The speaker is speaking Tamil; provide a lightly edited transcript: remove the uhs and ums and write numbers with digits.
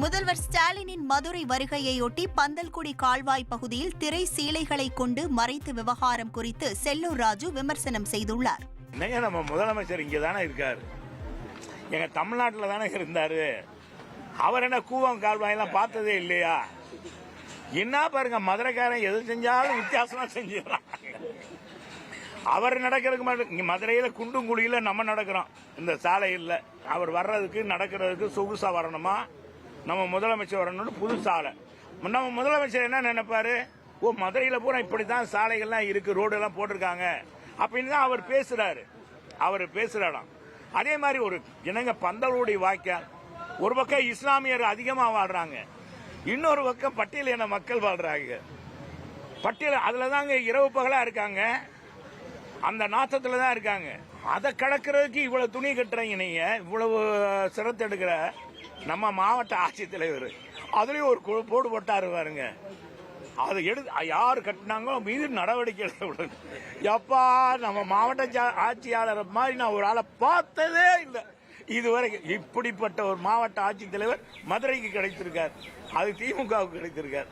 முதல்வர் ஸ்டாலினின் மதுரை வருகையையொட்டி பந்தல்குடி கால்வாய் பகுதியில் திரை சீலைகளை கொண்டு மறைத்து விவகாரம் குறித்து செல்லூர் ராஜு விமர்சனம் செய்துள்ளார். நம்ம முதலமைச்சர் இங்கே தானே இருக்காரு, எங்க தமிழ்நாட்டில் தானே இருந்தாரு. அவர் என்ன கூவம் கால்வாயெல்லாம் பார்த்ததே இல்லையா? என்ன பாருங்க, மதுரைக்காரன் எது செஞ்சாலும் வித்தியாசமா செஞ்சிடறான். அவர் நடக்கிறதுக்கு மட்டும் இங்க மதுரையில குண்டும் குழியில நம்ம நடக்கிறோம். இந்த சாலையில் அவர் வர்றதுக்கு நடக்கிறதுக்கு சொகுசா வரணுமா, நம்ம முதலமைச்சர் வரணும்னு புது சாலை. நம்ம முதலமைச்சர் என்ன நினைப்பாரு, ஓ மதுரையில பூரா இப்படித்தான் சாலைகள்லாம் இருக்கு, ரோடு எல்லாம் போட்டிருக்காங்க அப்படின்னு தான் அவர் பேசுறாரு. அவர் பேசுறாராம். அதே மாதிரி ஒரு இனங்க பந்தலுடைய வாய்க்கால், ஒரு பக்கம் இஸ்லாமியர் அதிகமா வாழ்றாங்க, இன்னொரு பக்கம் பட்டியலின மக்கள் வாழ்றாங்க. பட்டியல் அதுல தாங்க இரவு பகலா இருக்காங்க, அந்த நாத்தத்துல தான் இருக்காங்க. அதை கடக்கிறதுக்கு இவ்வளவு துணி கட்டுறீங்க நீங்க, இவ்வளவு சிரத்தை எடுக்கிற நம்ம மாவட்ட ஆட்சித்தலைவர் அதுலயும் ஒரு போடு போட்டாரு பாருங்க. அதை யாரு கட்டினாங்களோ மீது நடவடிக்கை எடுக்க. எப்பா, நம்ம மாவட்ட ஆட்சியாளர் மாதிரி நான் ஒரு ஆளை பார்த்ததே இல்லை இதுவரைக்கும். இப்படிப்பட்ட ஒரு மாவட்ட ஆட்சித்தலைவர் மதுரைக்கு கிடைத்திருக்கார், அது திமுகவுக்கு கிடைத்திருக்கார்.